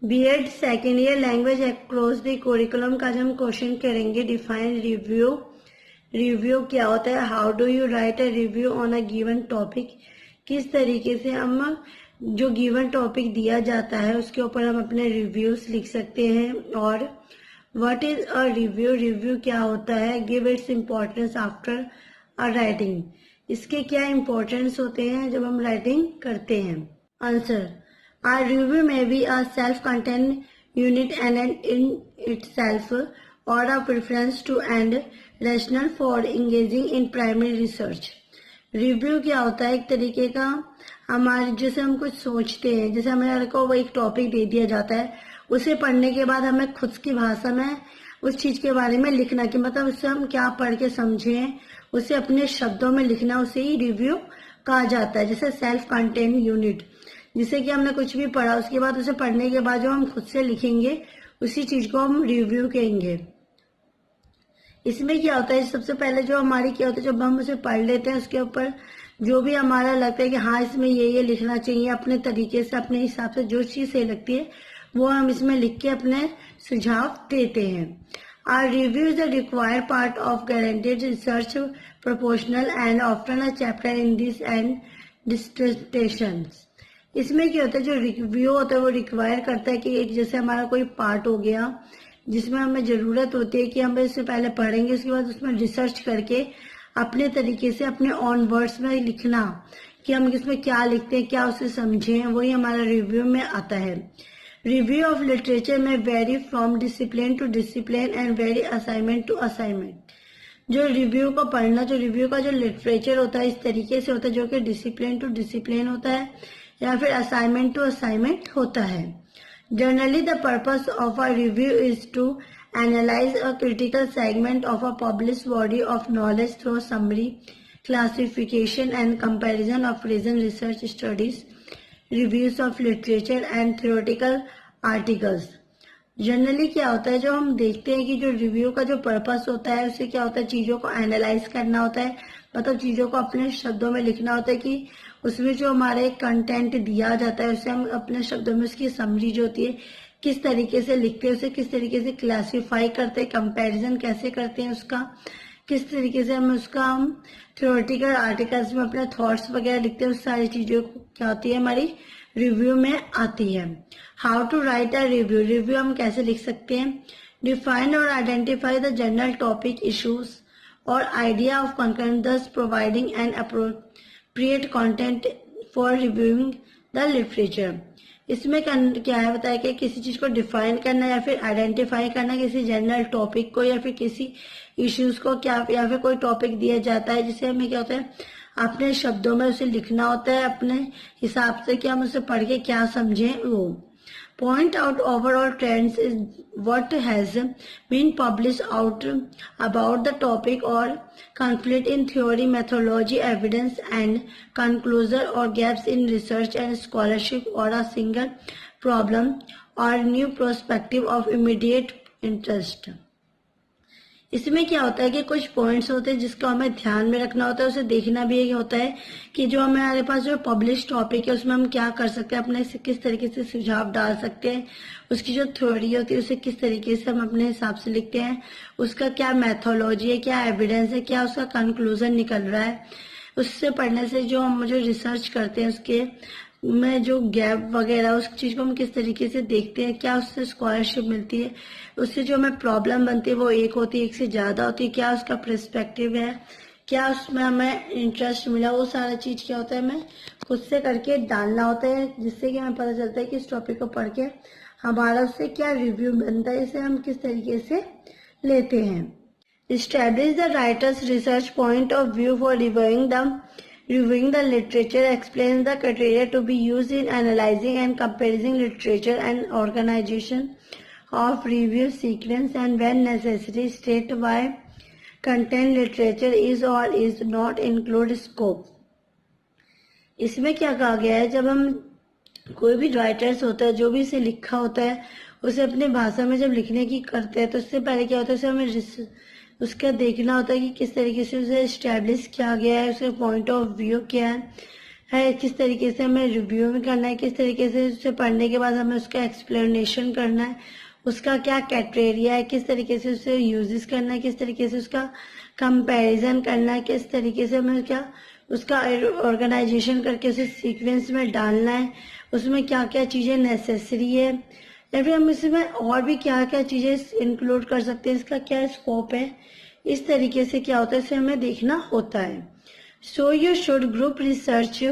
BEd second year language across the curriculum का जो हम क्वेश्चन करेंगे, डिफाइन रिव्यू। रिव्यू क्या होता है, how do you right a review on a given topic, किस तरीके से हम जो गिवन टॉपिक दिया जाता है उसके ऊपर हम अपने रिव्यूज लिख सकते हैं। और what is a review, review क्या होता है, give its importance after a writing, इसके क्या इम्पोर्टेंस होते हैं जब हम राइटिंग करते हैं। Answer, our review may be a self-contained unit and in itself or a preference to and rational for engaging in primary research। Review क्या होता है, एक तरीके का हमारे जैसे हम कुछ सोचते हैं, जैसे हमें को वो एक टॉपिक दे दिया जाता है, उसे पढ़ने के बाद हमें खुद की भाषा में उस चीज के बारे में लिखना, कि मतलब उससे हम क्या पढ़ के समझे, उसे अपने शब्दों में लिखना, उसे ही रिव्यू कहा जाता है। जैसे सेल्फ कंटेन यूनिट, जिसे कि हमने कुछ भी पढ़ा उसके बाद उसे पढ़ने के बाद जो हम खुद से लिखेंगे उसी चीज को हम रिव्यू कहेंगे। इसमें क्या होता है, सबसे पहले जो हमारी क्या होता है, जब हम उसे पढ़ लेते हैं उसके ऊपर जो भी हमारा लगता है कि हाँ इसमें ये लिखना चाहिए, अपने तरीके से अपने हिसाब से जो चीज सही लगती है वो हम इसमें लिख के अपने सुझाव देते हैं। Our review is a required part of guaranteed research proportional and often a chapter in this and dissertations। इसमें क्या होता है, जो रिव्यू होता है वो रिक्वायर करता है कि एक जैसे हमारा कोई पार्ट हो गया जिसमें हमें जरूरत होती है कि हम इससे पहले पढ़ेंगे, उसके बाद उसमें रिसर्च करके अपने तरीके से अपने ऑन वर्ड्स में लिखना कि हम इसमें क्या लिखते हैं, क्या उसे समझें, वही हमारा रिव्यू में आता है। रिव्यू ऑफ लिटरेचर में vary from discipline to discipline and vary assignment to assignment. जो रिव्यू को पढ़ना, जो रिव्यू का जो लिटरेचर होता है इस तरीके से होता है जो कि डिसिप्लिन टू डिसिप्लिन होता है या फिर असाइनमेंट टू असाइनमेंट होता है। Generally the purpose of a review is to analyse a critical segment of a publish body of knowledge through summary classification and comparison of reason research studies, reviews of literature and theoretical articles. Generally क्या होता है, जो हम देखते हैं कि जो review का जो पर्पस होता है उसे क्या होता है, चीजों को एनालाइज करना होता है, मतलब चीजों को अपने शब्दों में लिखना होता है कि उसमें जो हमारे कंटेंट दिया जाता है उसे हम अपने शब्दों में उसकी समरी जो होती है किस तरीके से लिखते हैं, उसे किस तरीके से क्लासिफाई करते हैं, कंपैरिजन कैसे करते हैं उसका, किस तरीके से हम उसका हम थ्योरेटिकल आर्टिकल्स में अपने थॉट्स वगैरह लिखते हैं, उस सारी चीजों क्या होती है हमारी रिव्यू में आती है। How to write a review, review हम कैसे लिख सकते हैं। डिफाइन और identify the general topic issues और idea of content, thus providing an appropriate content for reviewing the literature। इसमें क्या है बताया कि किसी चीज को डिफाइन करना या फिर आइडेंटिफाई करना, किसी जनरल टॉपिक को या फिर किसी इश्यूज को, क्या या फिर कोई टॉपिक दिया जाता है जिसे हमें क्या होता है अपने शब्दों में उसे लिखना होता है अपने हिसाब से कि हम उसे पढ़ के क्या समझें वो। Point out overall trends is what has been published out about the topic or conflict in theory, methodology, evidence and conclusion or gaps in research and scholarship or a single problem or new perspective of immediate interest। इसमें क्या होता है कि कुछ points होते हैं जिसको हमें ध्यान में रखना होता है, उसे देखना भी ये होता है कि जो हमारे पास जो पब्लिश टॉपिक है उसमें हम क्या कर सकते हैं, अपने किस तरीके से सुझाव डाल सकते हैं, उसकी जो थ्योरी होती है उसे किस तरीके से हम अपने हिसाब से लिखते हैं, उसका क्या मैथोलॉजी है, क्या एविडेंस है, क्या उसका कंक्लूजन निकल रहा है, उससे पढ़ने से जो हम जो रिसर्च करते हैं उसके में जो गैप वगैरह उस चीज को हम किस तरीके से देखते हैं, क्या उससे स्कॉलरशिप मिलती है, उससे जो हमें प्रॉब्लम बनती है वो एक होती है, एक से ज्यादा होती है, क्या उसका पर्सपेक्टिव है, क्या उसमें हमें इंटरेस्ट मिला, वो सारा चीज क्या होता है हमें खुद से करके डालना होता है, जिससे कि हमें पता चलता है कि इस टॉपिक को पढ़ के हमारा उससे क्या रिव्यू बनता है, इसे हम किस तरीके से लेते हैं। Establish the writer's research point of view for reviewing the literature, explains the criteria to be used in analyzing and comparing literature and organization of review sequence, and when necessary state why content literature is or is not include scope। इसमें क्या कहा गया है, जब हम कोई भी writers होता है जो भी इसे लिखा होता है उसे अपने भाषा में जब लिखने की करते हैं तो उससे पहले क्या होता है, उसे हमें उसका देखना होता है कि किस तरीके से उसे एस्टेब्लिश किया गया है, उसका पॉइंट ऑफ व्यू क्या है, है, किस तरीके से हमें रिव्यू में करना है, किस तरीके से उसे पढ़ने के बाद हमें उसका एक्सप्लेनेशन करना है, उसका क्या क्राइटेरिया है, किस तरीके से उसे यूजेस करना है, किस तरीके से उसका कंपैरिजन करना है, किस तरीके से हमें क्या उसका ऑर्गेनाइजेशन करके उसे सीक्वेंस में डालना है, उसमें क्या क्या चीज़ें नेसेसरी है, या फिर हम इसमें और भी क्या क्या चीज़ें इंक्लूड कर सकते हैं, इसका क्या स्कोप है। इस तरीके से क्या होता है, इसे हमें देखना होता है। So you should group research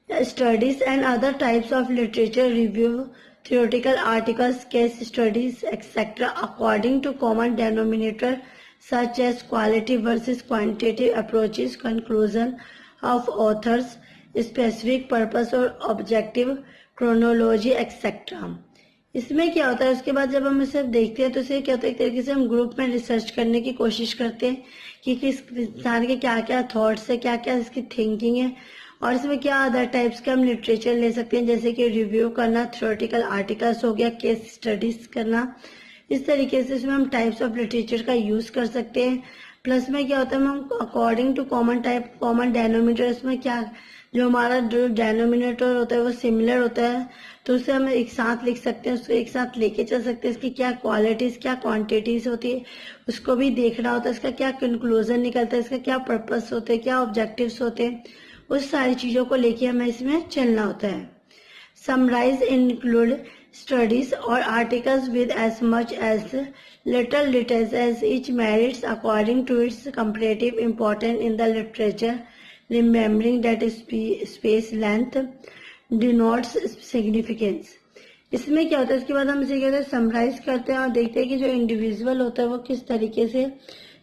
studies and other types of literature review, theoretical articles, case studies, etc. according to common denominator such as quality versus quantitative approaches, conclusion of authors, specific purpose or objective, chronology, etc. इसमें क्या होता है, उसके बाद जब हम इसे देखते हैं तो इसे क्या होता है, एक तरीके से हम ग्रुप में रिसर्च करने की कोशिश करते हैं कि किस इंसान के क्या क्या थॉट्स है, क्या क्या इसकी थिंकिंग है, और इसमें क्या अदर टाइप्स के हम लिटरेचर ले सकते हैं, जैसे कि रिव्यू करना, थ्योरेटिकल आर्टिकल्स हो गया, केस स्टडीज करना। इस तरीके से इसमें हम टाइप्स ऑफ लिटरेचर का यूज कर सकते हैं। प्लस में क्या होता है, हम अकॉर्डिंग टू कॉमन डेनोमिनेटर, इसमें क्या जो हमारा जो डेनोमिनेटर होता है वो सिमिलर होता है, तो उसे हम एक साथ लिख सकते हैं, उसको एक साथ लेके चल सकते हैं। इसकी क्या क्वालिटीज, क्या क्वांटिटीज होती है, उसको भी देखना होता है। इसका क्या कंक्लूजन निकलता है, इसका क्या पर्पस होते हैं, क्या ऑब्जेक्टिव्स होते हैं, उस सारी चीजों को लेके हमें इसमें चलना होता है। समराइज इंक्लूड स्टडीज और articles with as much as little details as each merits according to its comparative importance in the literature, remembering that space length denotes significance. इसमें क्या होता है, इसके बाद हम इसे कहते हैं समराइज करते हैं और देखते हैं कि जो इंडिविजुअल होता है वो किस तरीके से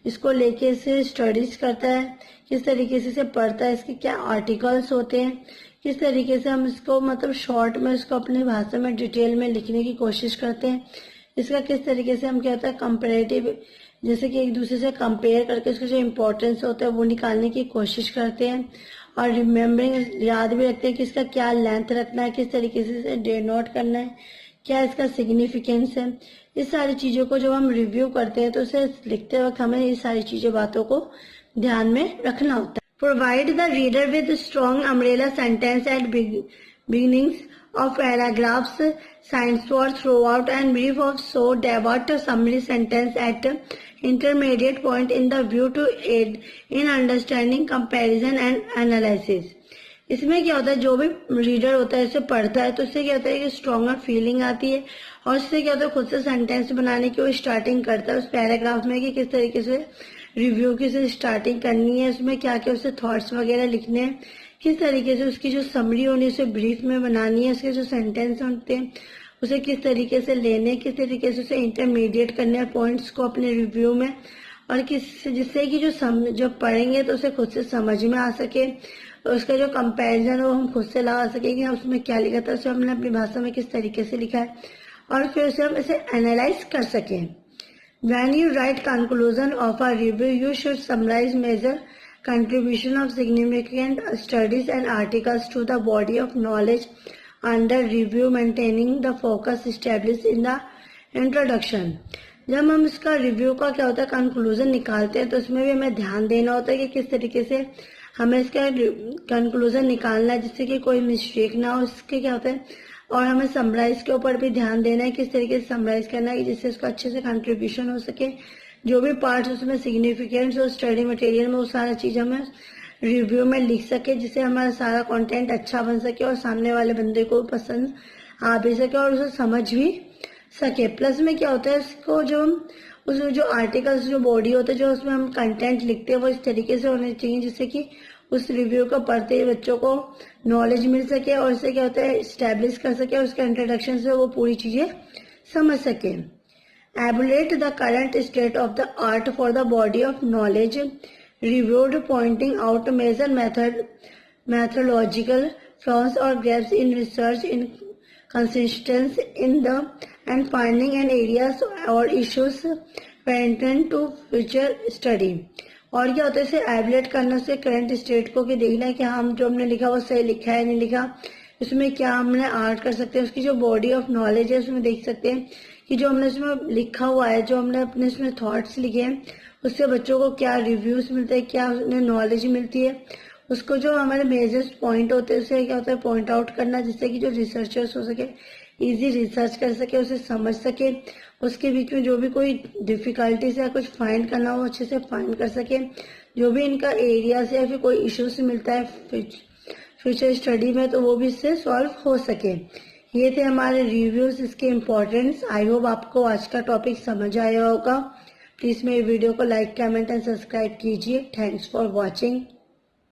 इसको लेके इसे स्टडीज करता है, किस तरीके से इसे पढ़ता है, इसके क्या आर्टिकल्स होते हैं, किस तरीके से हम इसको मतलब शॉर्ट में इसको अपनी भाषा में डिटेल में लिखने की कोशिश करते हैं। इसका किस तरीके से हम क्या होता है कंपेरेटिव, जैसे कि एक दूसरे से कंपेयर करके इसका जो इम्पोर्टेंस होता है वो निकालने की कोशिश करते हैं। और रिमेम्बरिंग, याद भी रखते हैं कि इसका क्या लेंथ रखना है, किस तरीके से इसे डिनोट करना है, क्या इसका सिग्निफिकेंस है। इस सारी चीजों को जब हम रिव्यू करते हैं तो उसे लिखते वक्त हमें ये सारी चीजें बातों को ध्यान में रखना होता है। Provide the reader with strong umbrella sentence at beginnings of paragraphs, signs for throughout and brief of so devout summary sentence at intermediate point in the view to aid in understanding, comparison and analysis. इसमें क्या होता है, जो भी reader होता है इसे पढ़ता है तो उससे क्या होता है कि स्ट्रॉन्गर फीलिंग आती है, और उससे क्या होता है खुद से सेंटेंस बनाने की वो स्टार्टिंग करता है उस पैराग्राफ में कि किस तरीके से रिव्यू की से स्टार्टिंग करनी है, उसमें क्या क्या उससे थॉट्स वगैरह लिखने हैं, किस तरीके से उसकी जो समरी होनी है उसे ब्रीफ में बनानी है, उसके जो सेंटेंस होते हैं उसे किस तरीके से लेने, किस तरीके से उसे इंटरमीडिएट करने हैं पॉइंट्स को अपने रिव्यू में, और किस जिससे कि जो पढ़ेंगे तो उसे खुद से समझ में आ सके, उसका जो कंपैरिजन हो हम खुद से लगा सके कि उसमें क्या लिखा था, उसे हमने अपनी भाषा में किस तरीके से लिखा है, और फिर उसे हम इसे एनालाइज कर सकें। When you write conclusion of a review, you should summarize major contribution of significant studies and articles to the body of knowledge under review, maintaining the focus established in the introduction. जब हम इसका review का क्या होता है conclusion निकालते हैं तो उसमें भी हमें ध्यान देना होता है कि किस तरीके से हमें इसका कंक्लूजन निकालना है जिससे कि कोई मिस्टेक ना हो, इसके क्या होता है, और हमें समराइज के ऊपर भी ध्यान देना है किस तरीके से समराइज करना है जिससे उसका अच्छे से कंट्रीब्यूशन हो सके, जो भी पार्ट्स उसमें सिग्निफिकेंस और स्टडी मटेरियल में वो सारा चीज हमें रिव्यू में लिख सके, जिससे हमारा सारा कंटेंट अच्छा बन सके और सामने वाले बंदे को पसंद आ भी सके और उसे समझ भी सके। प्लस में क्या होता है, इसको जो हम उसमें जो आर्टिकल्स जो बॉडी होता है जो उसमें हम कंटेंट लिखते हैं वो इस तरीके से होने चाहिए जिससे कि उस रिव्यू को पढ़ते ही बच्चों को नॉलेज मिल सके और इससे क्या होता है स्टैब्लिश कर सके और उसके इंट्रोडक्शन से वो पूरी चीजें समझ सके। Evaluate the current state of the art for the body of knowledge reviewed, pointing out major methodological flaws और gaps in research inconsistence in the end finding and areas और issues pertinent to future study. और क्या होता है इसे एबुलेट करना से current state को कि देखना है कि हम जो हमने लिखा वो सही लिखा है नहीं लिखा, इसमें क्या हमने ऐड कर सकते हैं, उसकी जो बॉडी ऑफ नॉलेज है उसमें देख सकते हैं कि जो हमने इसमें लिखा हुआ है, जो हमने अपने इसमें थॉट्स लिखे हैं उससे बच्चों को क्या रिव्यूज मिलते हैं, क्या उन्हें नॉलेज मिलती है, उसको जो हमारे मेजर पॉइंट होते हैं उसे क्या होता है पॉइंट आउट करना, जिससे कि जो रिसर्चर्स हो सके इजी रिसर्च कर सके, उसे समझ सके, उसके बीच में जो भी कोई डिफिकल्टीज या कुछ फाइंड करना हो अच्छे से फाइंड कर सके, जो भी इनका एरिया से या फिर कोई इश्यूज मिलता है फ्यूचर स्टडी में तो वो भी इससे सॉल्व हो सके। ये थे हमारे रिव्यूज, इसके इम्पोर्टेंस। आई होप आपको आज का टॉपिक समझ आया होगा। प्लीज मेरे वीडियो को लाइक, कमेंट एंड सब्सक्राइब कीजिए। Thanks for watching.